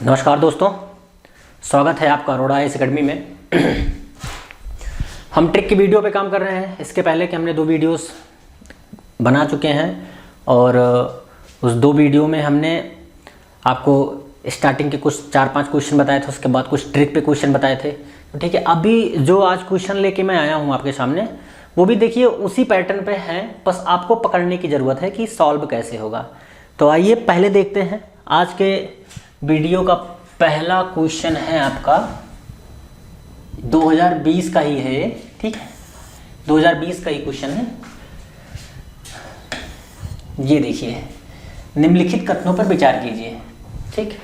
नमस्कार दोस्तों, स्वागत है आपका अरोड़ा आईएएस अकेडमी में। हम ट्रिक की वीडियो पे काम कर रहे हैं। इसके पहले कि हमने 2 वीडियोस बना चुके हैं और उस 2 वीडियो में हमने आपको स्टार्टिंग के कुछ 4-5 क्वेश्चन बताए थे, उसके बाद कुछ ट्रिक पे क्वेश्चन बताए थे। तो ठीक है, अभी जो आज क्वेश्चन लेके मैं आया हूँ आपके सामने, वो भी देखिए उसी पैटर्न पे है, बस आपको पकड़ने की ज़रूरत है कि सॉल्व कैसे होगा। तो आइए पहले देखते हैं। आज के वीडियो का पहला क्वेश्चन है आपका 2020 का ही है, ठीक है, 2020 का ही क्वेश्चन है। ये देखिए, निम्नलिखित कथनों पर विचार कीजिए। ठीक,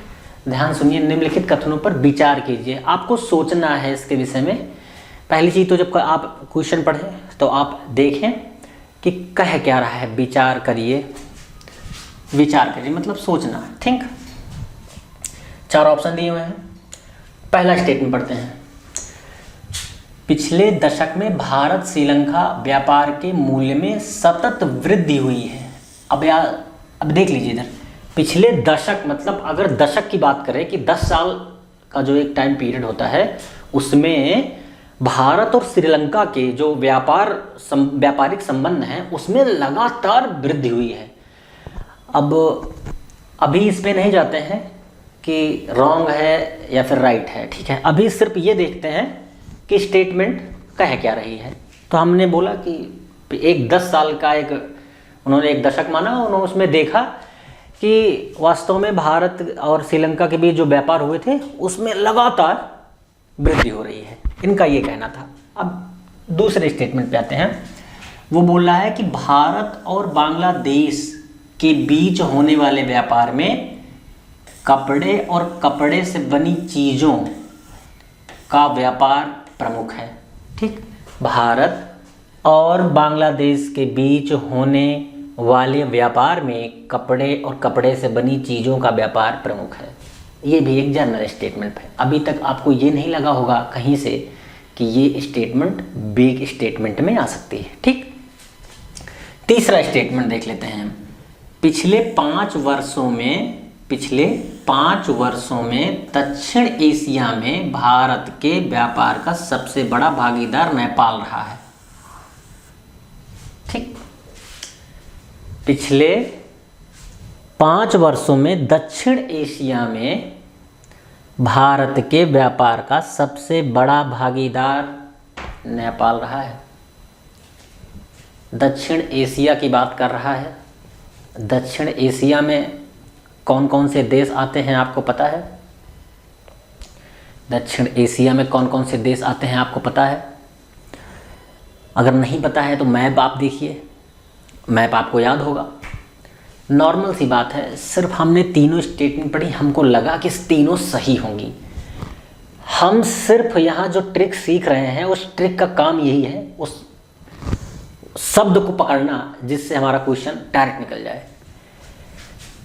ध्यान सुनिए, निम्नलिखित कथनों पर विचार कीजिए। आपको सोचना है इसके विषय में। पहली चीज़ तो जब आप क्वेश्चन पढ़ें तो आप देखें कि कह क्या रहा है। विचार करिए, विचार करिए मतलब सोचना। ठीक, 4 ऑप्शन दिए हुए हैं। पहला स्टेटमेंट पढ़ते हैं। पिछले दशक में भारत श्रीलंका व्यापार के मूल्य में सतत वृद्धि हुई है। अब देख लीजिए इधर, पिछले दशक मतलब अगर दशक की बात करें कि 10 साल का जो एक टाइम पीरियड होता है, उसमें भारत और श्रीलंका के जो व्यापारिक संबंध हैं उसमें लगातार वृद्धि हुई है। अब अभी इस पे नहीं जाते हैं कि रॉन्ग है या फिर राइट है, ठीक है। अभी सिर्फ ये देखते हैं कि स्टेटमेंट कह क्या रही है। तो हमने बोला कि एक 10 साल का उन्होंने एक दशक माना, उन्होंने उसमें देखा कि वास्तव में भारत और श्रीलंका के बीच जो व्यापार हुए थे उसमें लगातार वृद्धि हो रही है, इनका ये कहना था। अब दूसरे स्टेटमेंट पे आते हैं। वो बोल रहा है कि भारत और बांग्लादेश के बीच होने वाले व्यापार में कपड़े और कपड़े से बनी चीज़ों का व्यापार प्रमुख है। ठीक, भारत और बांग्लादेश के बीच होने वाले व्यापार में कपड़े और कपड़े से बनी चीज़ों का व्यापार प्रमुख है। ये भी एक जनरल स्टेटमेंट है। अभी तक आपको ये नहीं लगा होगा कहीं से कि ये स्टेटमेंट बिग स्टेटमेंट में आ सकती है। ठीक, तीसरा स्टेटमेंट देख लेते हैं। पिछले 5 वर्षों में दक्षिण एशिया में भारत के व्यापार का सबसे बड़ा भागीदार नेपाल रहा है। ठीक, पिछले 5 वर्षों में दक्षिण एशिया में भारत के व्यापार का सबसे बड़ा भागीदार नेपाल रहा है। दक्षिण एशिया की बात कर रहा है। दक्षिण एशिया में कौन कौन से देश आते हैं आपको पता है? दक्षिण एशिया में कौन कौन से देश आते हैं आपको पता है? अगर नहीं पता है तो मैप आप देखिए, मैप आपको याद होगा। नॉर्मल सी बात है, सिर्फ हमने तीनों स्टेटमेंट पढ़ी, हमको लगा कि तीनों सही होंगी। हम सिर्फ यहाँ जो ट्रिक सीख रहे हैं उस ट्रिक का काम यही है, उस शब्द को पकड़ना जिससे हमारा क्वेश्चन डायरेक्ट निकल जाए।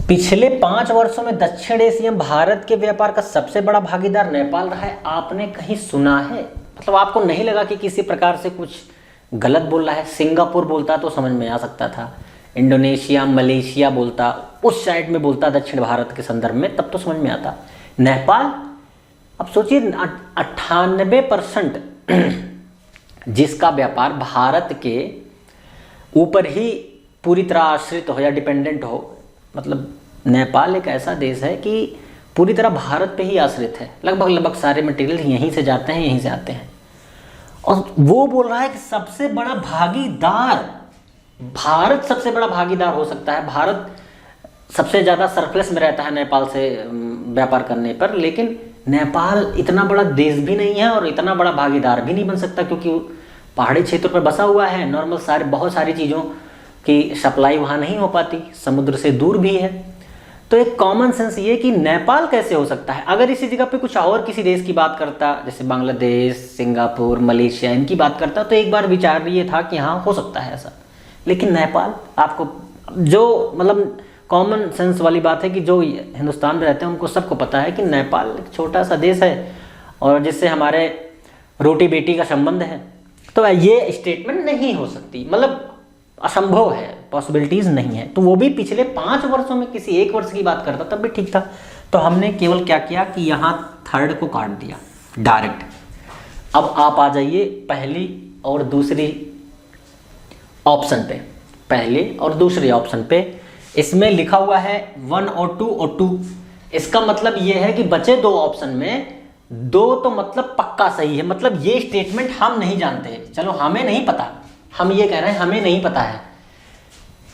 पिछले 5 वर्षों में दक्षिण एशिया में भारत के व्यापार का सबसे बड़ा भागीदार नेपाल रहा है। आपने कहीं सुना है? मतलब आपको नहीं लगा कि किसी प्रकार से कुछ गलत बोल रहा है? सिंगापुर बोलता तो समझ में आ सकता था, इंडोनेशिया मलेशिया बोलता, उस साइड में बोलता दक्षिण भारत के संदर्भ में, तब तो समझ में आता। नेपाल, अब सोचिए 98% जिसका व्यापार भारत के ऊपर ही पूरी तरह आश्रित हो या डिपेंडेंट हो, मतलब नेपाल एक ऐसा देश है कि पूरी तरह भारत पे ही आश्रित है। लगभग सारे मटेरियल यहीं से जाते हैं, यहीं से आते हैं। और वो बोल रहा है कि सबसे बड़ा भागीदार भारत सबसे बड़ा भागीदार हो सकता है। भारत सबसे ज़्यादा सरप्लस में रहता है नेपाल से व्यापार करने पर, लेकिन नेपाल इतना बड़ा देश भी नहीं है और इतना बड़ा भागीदार भी नहीं बन सकता, क्योंकि पहाड़ी क्षेत्र पर बसा हुआ है। नॉर्मल बहुत सारी चीज़ों की सप्लाई वहाँ नहीं हो पाती, समुद्र से दूर भी है। तो एक कॉमन सेंस ये कि नेपाल कैसे हो सकता है। अगर इसी जगह पे कुछ और किसी देश की बात करता, जैसे बांग्लादेश, सिंगापुर, मलेशिया, इनकी बात करता, तो एक बार विचार ये था कि हाँ हो सकता है ऐसा। लेकिन नेपाल, आपको जो मतलब कॉमन सेंस वाली बात है कि जो हिंदुस्तान में रहते हैं उनको सबको पता है कि नेपाल एक छोटा सा देश है और जिससे हमारे रोटी बेटी का संबंध है। तो ये स्टेटमेंट नहीं हो सकती, मतलब असंभव है, पॉसिबिलिटीज नहीं है। तो वो भी पिछले 5 वर्षों में, किसी एक वर्ष की बात करता तब भी ठीक था। तो हमने केवल क्या किया कि यहाँ थर्ड को काट दिया डायरेक्ट। अब आप आ जाइए पहली और दूसरी ऑप्शन पे, पहले और दूसरे ऑप्शन पे। इसमें लिखा हुआ है 1 और 2 और 2। इसका मतलब ये है कि बचे दो ऑप्शन में दो तो मतलब पक्का सही है। मतलब ये स्टेटमेंट हम नहीं जानते, चलो हमें नहीं पता, हम ये कह रहे हैं हमें नहीं पता है।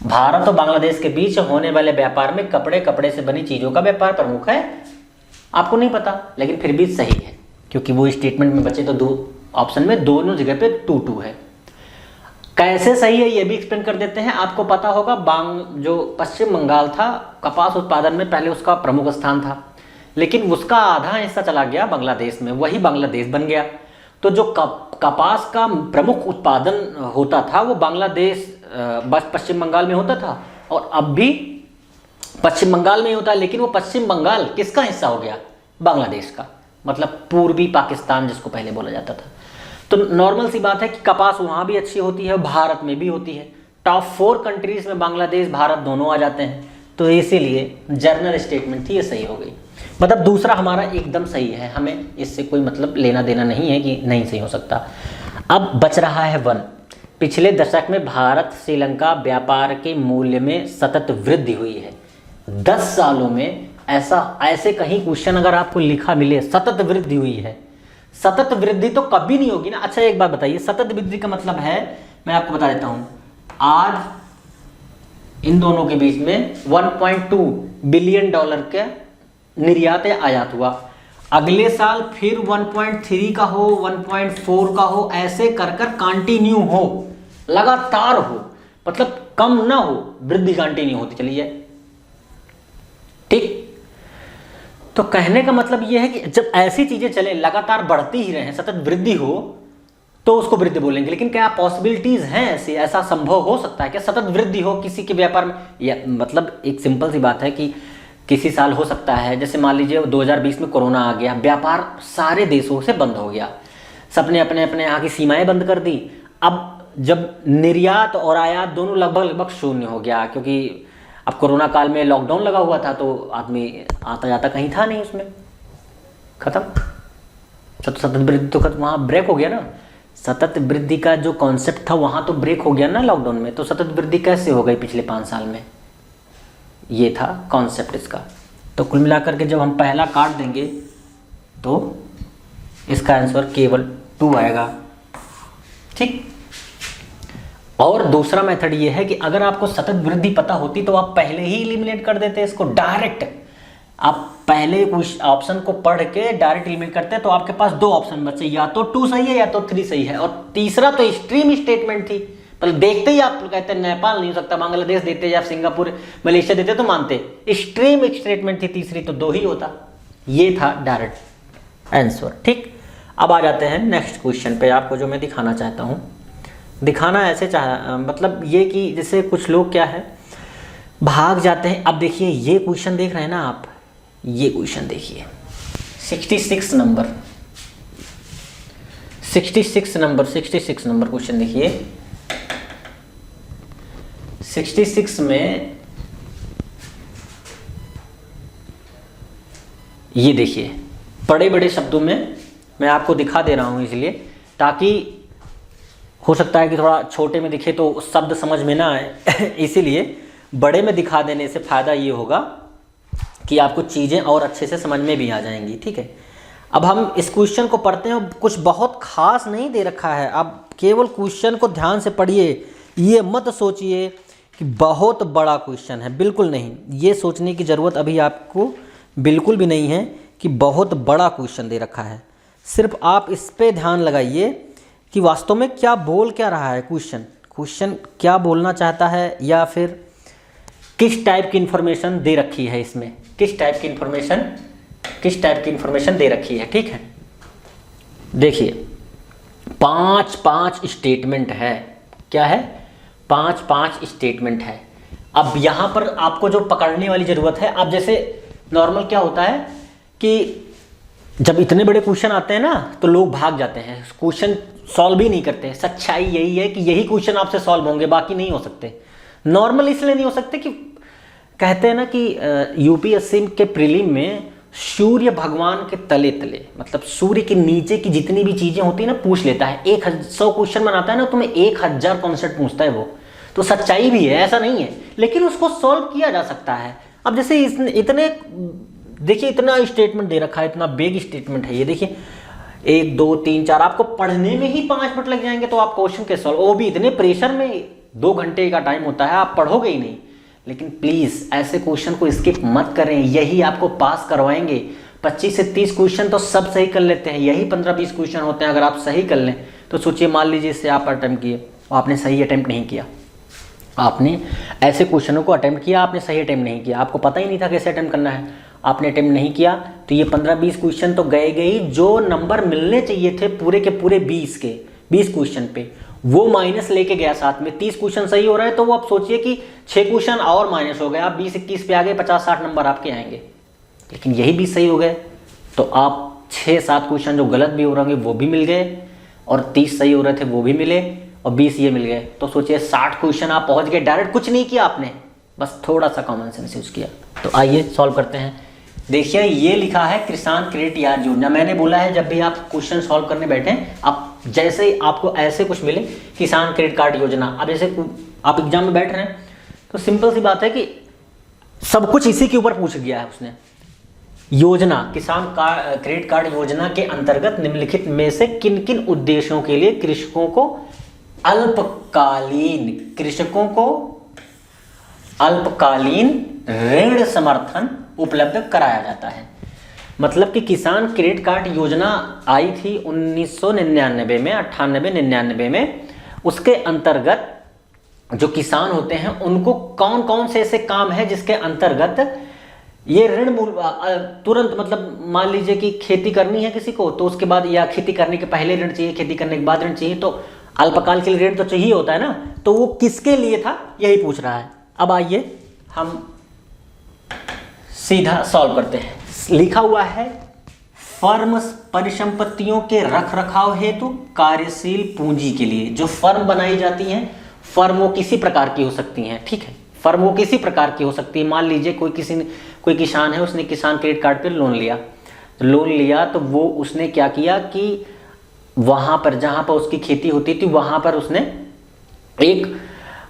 भारत और बांग्लादेश के बीच होने वाले व्यापार में कपड़े से बनी चीजों का व्यापार प्रमुख है। आपको नहीं पता, लेकिन फिर भी सही है, क्योंकि वो स्टेटमेंट में बचे तो दो ऑप्शन में दोनों जगह पे 2 है। कैसे सही है ये भी एक्सप्लेन कर देते हैं। आपको पता होगा जो पश्चिम बंगाल था कपास उत्पादन में पहले उसका प्रमुख स्थान था, लेकिन उसका आधा हिस्सा चला गया बांग्लादेश में, वही बांग्लादेश बन गया। तो जो कपास का प्रमुख उत्पादन होता था वो बांग्लादेश बस पश्चिम बंगाल में होता था, और अब भी पश्चिम बंगाल में ही होता है। लेकिन वो पश्चिम बंगाल किसका हिस्सा हो गया? बांग्लादेश का, मतलब पूर्वी पाकिस्तान जिसको पहले बोला जाता था। तो नॉर्मल सी बात है कि कपास वहाँ भी अच्छी होती है, भारत में भी होती है। टॉप 4 कंट्रीज में बांग्लादेश भारत दोनों आ जाते हैं, तो इसीलिए जर्नल स्टेटमेंट थी ये सही हो गई। मतलब दूसरा हमारा एकदम सही है, हमें इससे कोई मतलब लेना देना नहीं है कि नहीं सही हो सकता। अब बच रहा है 1। पिछले दशक में भारत श्रीलंका व्यापार के मूल्य में सतत वृद्धि हुई है। 10 सालों में ऐसे कहीं क्वेश्चन अगर आपको लिखा मिले सतत वृद्धि हुई है, सतत वृद्धि तो कभी नहीं होगी ना। अच्छा एक बात बताइए, सतत वृद्धि का मतलब है, मैं आपको बता देता हूं, आज इन दोनों के बीच में 1.2 बिलियन डॉलर का निर्यात या आयात हुआ। अगले साल फिर 1.3 का हो, 1.4 का हो, ऐसे कर कर कंटिन्यू हो, लगातार हो, मतलब कम ना हो, वृद्धि कंटिन्यू होती चली जाए। ठीक, तो कहने का मतलब यह है कि जब ऐसी चीजें चले, लगातार बढ़ती ही रहे, सतत वृद्धि हो, तो उसको वृद्धि बोलेंगे। लेकिन क्या पॉसिबिलिटीज हैं ऐसी, ऐसा संभव हो सकता है क्या सतत वृद्धि हो किसी के व्यापार में? या मतलब एक सिंपल सी बात है कि किसी साल हो सकता है, जैसे मान लीजिए 2020 में कोरोना आ गया, व्यापार सारे देशों से बंद हो गया, सबने अपने अपने यहाँ की सीमाएं बंद कर दी। अब जब निर्यात और आयात दोनों लगभग शून्य हो गया, क्योंकि अब कोरोना काल में लॉकडाउन लगा हुआ था, तो आदमी आता जाता कहीं था नहीं, उसमें खत्म। तो सतत वृद्धि तो वहाँ ब्रेक हो गया ना। सतत वृद्धि का जो कॉन्सेप्ट था वहाँ तो ब्रेक हो गया ना लॉकडाउन में। तो सतत वृद्धि कैसे हो गई पिछले 5 साल में? ये था कॉन्सेप्ट इसका। तो कुल मिलाकर के जब हम पहला काट देंगे तो इसका आंसर केवल 2 आएगा। ठीक, और दूसरा मेथड ये है कि अगर आपको सतत वृद्धि पता होती तो आप पहले ही एलिमिनेट कर देते इसको डायरेक्ट। आप पहले कुछ ऑप्शन को पढ़ के डायरेक्ट एलिमिनेट करते, तो आपके पास 2 ऑप्शन बचे, या तो 2 सही है या तो 3 सही है। और तीसरा तो एक्सट्रीम स्टेटमेंट थी, मतलब देखते ही आप कहते नेपाल नहीं हो सकता, बांग्लादेश देते या सिंगापुर मलेशिया देते तो मानते। एक्सट्रीम स्टेटमेंट थी तीसरी, तो 2 ही होता। ये था डायरेक्ट आंसर। ठीक, अब आ जाते हैं नेक्स्ट क्वेश्चन पे। आपको जो मैं दिखाना चाहता हूँ, दिखाना ऐसे मतलब ये कि जैसे कुछ लोग क्या है भाग जाते हैं। अब देखिए ये क्वेश्चन देख रहे हैं ना आप, ये क्वेश्चन देखिए 66 नंबर 66 नंबर क्वेश्चन देखिए। 66 में ये देखिए बड़े बड़े शब्दों में मैं आपको दिखा दे रहा हूं, इसलिए ताकि हो सकता है कि थोड़ा छोटे में दिखे तो शब्द समझ में ना आए इसीलिए बड़े में दिखा देने से फ़ायदा ये होगा कि आपको चीज़ें और अच्छे से समझ में भी आ जाएंगी। ठीक है, अब हम इस क्वेश्चन को पढ़ते हैं। कुछ बहुत खास नहीं दे रखा है, अब केवल क्वेश्चन को ध्यान से पढ़िए। ये मत सोचिए कि बहुत बड़ा क्वेश्चन है, बिल्कुल नहीं। ये सोचने की ज़रूरत अभी आपको बिल्कुल भी नहीं है कि बहुत बड़ा क्वेश्चन दे रखा है। सिर्फ आप इस पर ध्यान लगाइए कि वास्तव में क्या बोल क्या रहा है क्वेश्चन क्या बोलना चाहता है, या फिर किस टाइप की इंफॉर्मेशन दे रखी है इसमें, किस टाइप की इंफॉर्मेशन दे रखी है। ठीक है, देखिए 5 स्टेटमेंट है। क्या है? 5 स्टेटमेंट है। अब यहाँ पर आपको जो पकड़ने वाली ज़रूरत है, अब जैसे नॉर्मल क्या होता है कि जब इतने बड़े क्वेश्चन आते हैं ना तो लोग भाग जाते हैं, क्वेश्चन सॉल्व ही नहीं करते। सच्चाई यही है कि यही क्वेश्चन आपसे सॉल्व होंगे, बाकी नहीं हो सकते। नॉर्मल इसलिए नहीं हो सकते कहते हैं ना कि यूपीएससी के प्रीलिम में सूर्य भगवान के तले तले, मतलब सूर्य के नीचे की जितनी भी चीजें होती है ना पूछ लेता है। 100 क्वेश्चन बनाता है ना, तुम्हें 1000 कॉन्सेप्ट पूछता है वो। तो सच्चाई भी है, ऐसा नहीं है, लेकिन उसको सॉल्व किया जा सकता है। अब जैसे इतने देखिए, इतना स्टेटमेंट दे रखा है, इतना बेग स्टेटमेंट है ये। देखिए 1 2 3 4, आपको पढ़ने में ही 5 मिनट लग जाएंगे, तो आप क्वेश्चन के सॉल्व, वो भी इतने प्रेशर में। 2 घंटे का टाइम होता है, आप पढ़ोगे ही नहीं। लेकिन प्लीज ऐसे क्वेश्चन को स्किप मत करें, यही आपको पास करवाएंगे। 25 से 30 क्वेश्चन तो सब सही कर लेते हैं, यही 15-20 क्वेश्चन होते हैं। अगर आप सही कर लें तो सोचिए, मान लीजिए इससे आप अटेम्प्ट किए, आपने सही अटेम्प्ट नहीं किया, आपने ऐसे क्वेश्चनों को अटेम्प्ट किया, आपने सही अटेम्प्ट नहीं किया, आपको पता ही नहीं था कैसे अटेम्प्ट करना है, आपने अटेम्प्ट नहीं किया, तो ये 15-20 क्वेश्चन तो गए गई। जो नंबर मिलने चाहिए थे पूरे के पूरे 20 क्वेश्चन पे, वो माइनस लेके गया साथ में। 30 क्वेश्चन सही हो रहा है तो वो आप सोचिए कि 6 क्वेश्चन और माइनस हो गए, आप 20-21 पे आ गए, 50-60 नंबर आपके आएंगे। लेकिन यही 20 सही हो गए, तो आप 6-7 क्वेश्चन जो गलत भी हो रहे होंगे वो भी मिल गए, और 30 सही हो रहे थे वो भी मिले, और 20 ये मिल गए। तो सोचिए 60 क्वेश्चन आप पहुंच गए। डायरेक्ट कुछ नहीं किया आपने, बस थोड़ा सा कॉमन सेंस यूज किया। तो आइए सॉल्व करते हैं। देखिए ये लिखा है किसान क्रेडिट याद योजना। मैंने बोला है जब भी आप क्वेश्चन सॉल्व करने बैठे, आप जैसे ही आपको ऐसे कुछ मिले, किसान क्रेडिट कार्ड योजना, अब जैसे आप एग्जाम में बैठ रहे हैं तो सिंपल सी बात है कि सब कुछ इसी के ऊपर पूछ गया है उसने। योजना, किसान क्रेडिट कार्ड योजना के अंतर्गत निम्नलिखित में से किन किन उद्देश्यों के लिए कृषकों को अल्पकालीन ऋण समर्थन उपलब्ध कराया जाता है। मतलब कि किसान क्रेडिट कार्ड योजना आई थी 1999 में, 98-99 में। उसके अंतर्गत जो किसान होते हैं उनको कौन कौन से ऐसे काम है जिसके अंतर्गत ये ऋण तुरंत, मतलब मान लीजिए कि खेती करनी है किसी को, तो उसके बाद, या खेती करने के पहले ऋण चाहिए, खेती करने के बाद ऋण चाहिए, तो अल्पकाल के लिए ऋण तो चाहिए होता है ना, तो वो किसके लिए था यही पूछ रहा है। अब आइए हम सीधा सॉल्व करते हैं। लिखा हुआ है फर्म परिसंपत्तियों के रखरखाव हेतु कार्यशील पूंजी के लिए। जो फर्म बनाई जाती हैं, फर्म वो किसी प्रकार की हो सकती हैं, ठीक है, फर्म वो किसी प्रकार की हो सकती है। मान लीजिए कोई किसान है, उसने किसान क्रेडिट कार्ड पर लोन लिया, तो वो उसने क्या किया कि वहां पर जहां पर उसकी खेती होती थी वहां पर उसने एक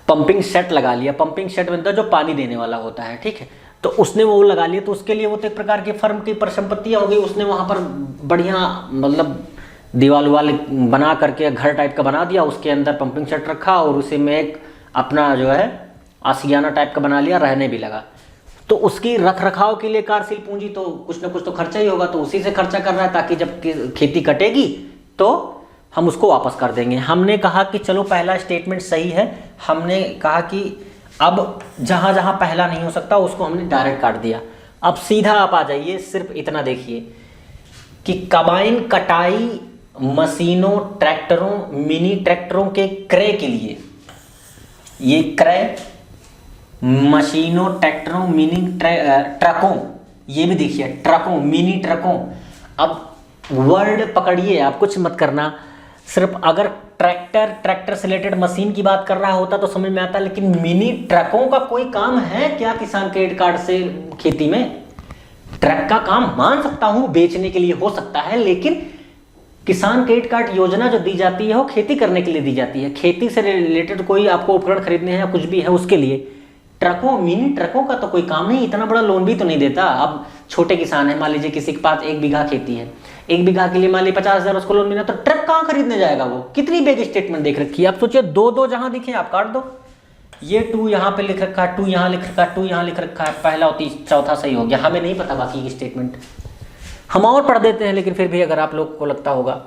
पंपिंग सेट लगा लिया। पंपिंग सेट बनता है जो पानी देने वाला होता है, ठीक है, तो उसने वो लगा लिया, तो उसके लिए वो तो एक प्रकार की फर्म की परिसंपत्तियां हो गई। उसने वहां पर बढ़िया, मतलब दीवार वाल बना करके घर टाइप का बना दिया, उसके अंदर पंपिंग सेट रखा, और उसे में एक अपना जो है आशियाना टाइप का बना लिया, रहने भी लगा। तो उसकी रख रखाव के लिए कार्यशील पूंजी तो कुछ ना कुछ तो खर्चा ही होगा, तो उसी से खर्चा कर रहा है, ताकि जब खेती कटेगी तो हम उसको वापस कर देंगे। हमने कहा कि चलो पहला स्टेटमेंट सही है, हमने कहा कि अब जहां जहां पहला नहीं हो सकता उसको हमने डायरेक्ट काट दिया। अब सीधा आप आ जाइए, सिर्फ इतना देखिए कि कंबाइन कटाई मशीनों, ट्रैक्टरों, मिनी ट्रैक्टरों के क्रय के लिए, ये क्रय मशीनों, ट्रैक्टरों, मिनी ट्रकों, ये भी देखिए ट्रकों, मिनी ट्रकों। अब वर्ड पकड़िए, आप कुछ मत करना, सिर्फ अगर ट्रैक्टर से रिलेटेड मशीन की बात कर रहा होता तो समझ में आता, लेकिन मिनी ट्रकों का कोई काम है क्या किसान क्रेडिट कार्ड से खेती में? ट्रक का काम मान सकता हूं बेचने के लिए हो सकता है, लेकिन किसान क्रेडिट कार्ड योजना जो दी जाती है वो खेती करने के लिए दी जाती है। खेती से रिलेटेड कोई आपको उपकरण खरीदने हैं या कुछ भी है उसके लिए। ट्रकों, मिनी ट्रकों का तो कोई काम नहीं, इतना बड़ा लोन भी तो नहीं देता। अब छोटे किसान है, मान लीजिए किसी के पास 1 बीघा खेती है, 1 बीघा के लिए मान लीजिए 50,000 उसको लोन मिला, तो ट्रक कहाँ खरीदने जाएगा वो? कितनी बेग स्टेटमेंट देख रखी है। आप सोचिए 2-2 जहां दिखे आप काट दो, ये 2 यहाँ पे लिख रखा है, 2 यहाँ लिख रखा है, 2 यहाँ लिख रखा है, पहला और चौथा सही हो गया। हमें नहीं पता बाकी की स्टेटमेंट, हम और पढ़ देते हैं, लेकिन फिर भी अगर आप लोग को लगता होगा।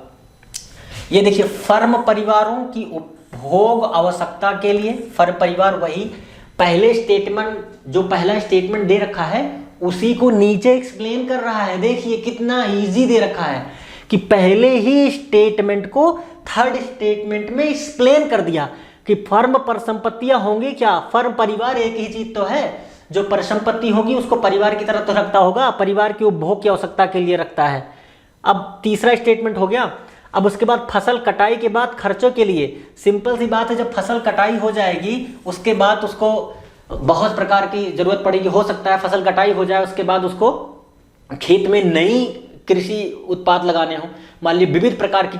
ये देखिए फर्म परिवारों की उपभोग आवश्यकता के लिए, फर्म परिवार वही पहले स्टेटमेंट, जो पहला स्टेटमेंट दे रखा है उसी को नीचे एक्सप्लेन कर रहा है। देखिए कितना इजी दे रखा है कि पहले ही स्टेटमेंट को थर्ड स्टेटमेंट में एक्सप्लेन कर दिया कि फर्म परिसंपत्तियां होंगी क्या? फर्म परिवार एक ही चीज तो है, जो परिसंपत्ति होगी उसको परिवार की तरह तो रखता होगा, परिवार की उपभोग की आवश्यकता के लिए रखता है। अब तीसरा स्टेटमेंट हो गया। अब उसके बाद फसल कटाई के बाद खर्चों के लिए, सिंपल सी बात है, जब फसल कटाई हो जाएगी उसके बाद उसको बहुत प्रकार की जरूरत पड़ेगी, हो सकता है फसल कटाई हो जाए, उसके बाद उसको खेत में नई कृषि उत्पाद लगाने हो। मान लीजिए विविध प्रकार की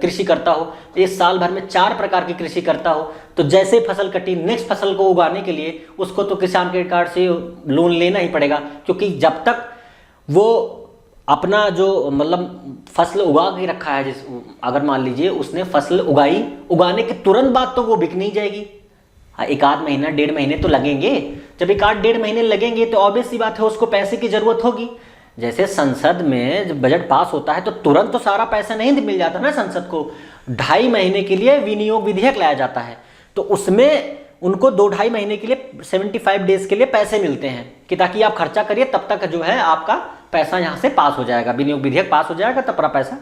कृषि करता हो, तो ये साल भर में 4 प्रकार की कृषि करता हो, तो जैसे फसल कटी नेक्स्ट फसल को उगाने के लिए उसको तो किसान क्रेडिट कार्ड से लोन लेना ही पड़ेगा, क्योंकि जब तक वो अपना जो मतलब फसल उगा के रखा है, जिस अगर मान लीजिए उसने फसल उगाई, उगाने के तुरंत बाद तो वो बिक नहीं जाएगी। हाँ, 1 आध महीना 1.5 महीने तो लगेंगे। जब 1 आध 1.5 महीने लगेंगे तो ऑब्वियस सी बात है उसको पैसे की जरूरत होगी। जैसे संसद में जब बजट पास होता है तो तुरंत तो सारा पैसा नहीं मिल जाता ना, संसद को 2.5 महीने के लिए विनियोग विधेयक लाया जाता है, तो उसमें उनको 2-2.5 महीने के लिए 75 डेज के लिए पैसे मिलते हैं कि ताकि आप खर्चा करिए, तब तक जो है आपका पैसा यहाँ से पास हो जाएगा, विनियोग विधेयक पास हो जाएगा, तब पूरा पैसा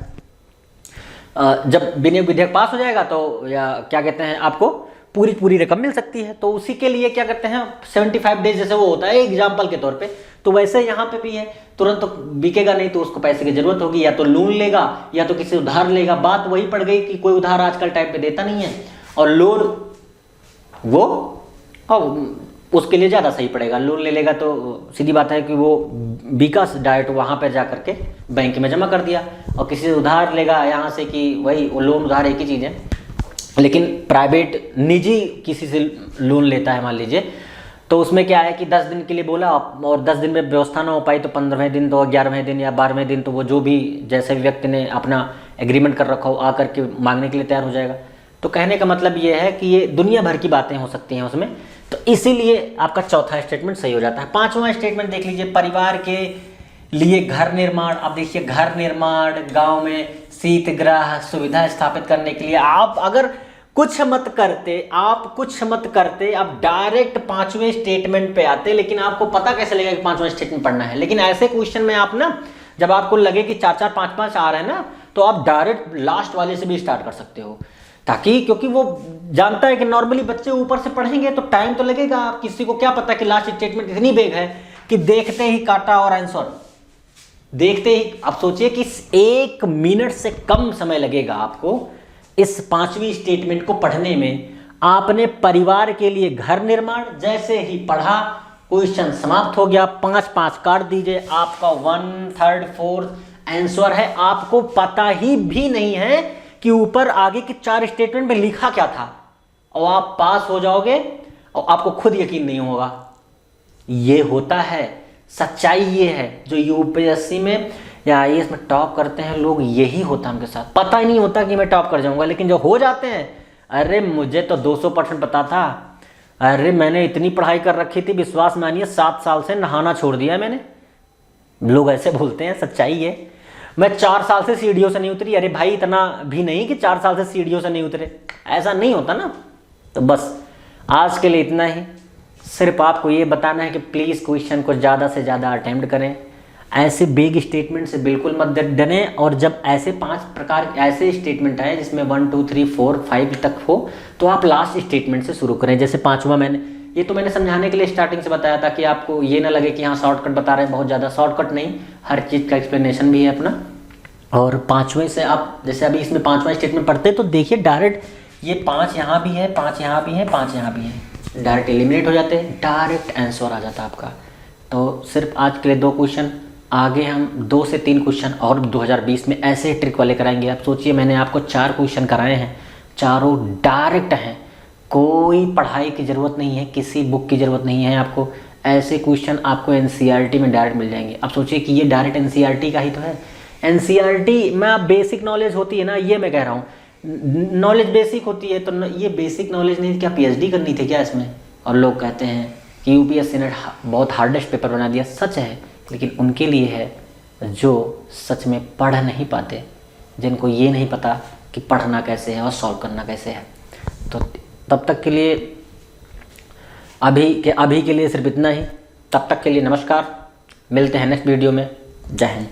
जब विनियोग विधेयक पास हो जाएगा तो या क्या कहते हैं आपको पूरी रकम मिल सकती है। तो उसी के लिए क्या करते हैं 75 डेज जैसे वो होता है एग्जाम्पल के तौर पे, तो वैसे यहाँ पे भी है, तुरंत तो बिकेगा नहीं, तो उसको पैसे की जरूरत होगी, या तो लोन लेगा या तो किसी उधार लेगा। बात वही पड़ गई कि कोई उधार आजकल टाइम पे देता नहीं है, और लोन वो उसके लिए ज़्यादा सही पड़ेगा। लोन ले लेगा तो सीधी बात है कि वो विकास डायरेक्ट वहाँ पर जा करके बैंक में जमा कर दिया, और किसी से उधार लेगा यहाँ से कि वही लोन उधार एक ही चीज़ है, लेकिन प्राइवेट निजी किसी से लोन लेता है मान लीजिए, तो उसमें क्या है कि 10 दिन के लिए बोला और 10 दिन में व्यवस्था ना हो पाई तो 15वें दिन तो 11वें दिन या 12वें दिन तो वो जो भी जैसे व्यक्ति ने अपना एग्रीमेंट कर रखा हो आकर के मांगने के लिए तैयार हो जाएगा। तो कहने का मतलब ये है कि ये दुनिया भर की बातें हो सकती हैं उसमें, तो इसीलिए आपका चौथा स्टेटमेंट सही हो जाता है। 5वां स्टेटमेंट देख लीजिए, परिवार के लिए घर निर्माण। अब देखिए घर निर्माण, गाँव में शीतगृह सुविधा स्थापित करने के लिए आप अगर कुछ मत करते आप डायरेक्ट 5वें स्टेटमेंट पे आते, लेकिन आपको पता कैसे लगेगा कि 5वां स्टेटमेंट पढ़ना है। लेकिन ऐसे क्वेश्चन में आप ना जब आपको लगे कि 4-4 5-5 आ रहे हैं ना, तो आप डायरेक्ट लास्ट वाले से भी स्टार्ट कर सकते हो, ताकि क्योंकि वो जानता है कि नॉर्मली बच्चे ऊपर से पढ़ेंगे तो टाइम तो लगेगा। किसी को क्या पता कि लास्ट स्टेटमेंट इतनी बेग है कि देखते ही काटा और आंसर देखते ही। अब सोचिए कि 1 मिनट से कम समय लगेगा आपको इस 5वीं स्टेटमेंट को पढ़ने में। आपने परिवार के लिए घर निर्माण जैसे ही पढ़ा, क्वेश्चन समाप्त हो गया, 5-5 काट दीजिए, आपका 1/3 4 आंसर है। आपको पता ही भी नहीं है कि ऊपर आगे के 4 स्टेटमेंट में लिखा क्या था, और आप पास हो जाओगे और आपको खुद यकीन नहीं होगा। ये होता है, सच्चाई ये है। जो यूपीएससी में या IAS में टॉप करते हैं लोग, यही होता है उनके साथ। पता ही नहीं होता कि मैं टॉप कर जाऊंगा, लेकिन जो हो जाते हैं, अरे मुझे तो 200% पता था, अरे मैंने इतनी पढ़ाई कर रखी थी, विश्वास मानिए 7 साल से नहाना छोड़ दिया मैंने। लोग ऐसे बोलते हैं, सच्चाई है। मैं 4 साल से सीढ़ियों से नहीं उतरी, अरे भाई इतना भी नहीं कि 4 साल से सीढ़ियों से नहीं उतरे, ऐसा नहीं होता ना। तो बस आज के लिए इतना ही। सिर्फ आपको ये बताना है कि प्लीज़ क्वेश्चन को ज़्यादा से ज़्यादा अटेम्प्ट करें, ऐसे बिग स्टेटमेंट से बिल्कुल मत डरें। और जब ऐसे 5 प्रकार ऐसे स्टेटमेंट आए जिसमें 1 2 3 4 5 तक हो, तो आप लास्ट स्टेटमेंट से शुरू करें। जैसे 5वां मैंने समझाने के लिए स्टार्टिंग से बताया था कि आपको ये ना लगे कि हाँ शॉर्टकट बता रहे हैं, बहुत ज़्यादा शॉर्टकट नहीं, हर चीज़ का एक्सप्लेनेशन भी है अपना। और 5वें से आप जैसे अभी इसमें 5वां स्टेटमेंट पढ़ते तो देखिए डायरेक्ट ये 5 यहाँ भी है, 5 यहाँ भी है, 5 यहाँ भी है, डायरेक्ट एलिमिनेट हो जाते हैं, डायरेक्ट आंसर आ जाता है आपका। तो सिर्फ आज के लिए 2 क्वेश्चन, आगे हम 2 से 3 क्वेश्चन और 2020 में ऐसे ट्रिक वाले कराएंगे। आप सोचिए मैंने आपको 4 क्वेश्चन कराए हैं, चारों डायरेक्ट हैं, कोई पढ़ाई की ज़रूरत नहीं है, किसी बुक की ज़रूरत नहीं है आपको। ऐसे क्वेश्चन आपको NCERT में डायरेक्ट मिल जाएंगे। अब सोचिए कि ये डायरेक्ट NCERT का ही तो है। NCERT में आप बेसिक नॉलेज होती है ना, ये मैं कह रहा हूँ, नॉलेज बेसिक होती है, तो ये बेसिक नॉलेज नहीं, क्या PhD करनी थी क्या इसमें? और लोग कहते हैं कि UPSC ने बहुत हार्डेस्ट पेपर बना दिया। सच है, लेकिन उनके लिए है जो सच में पढ़ नहीं पाते, जिनको ये नहीं पता कि पढ़ना कैसे है और सॉल्व करना कैसे है। तो तब तक के लिए अभी के लिए सिर्फ इतना ही। तब तक के लिए नमस्कार, मिलते हैं नेक्स्ट वीडियो में। जय हिंद।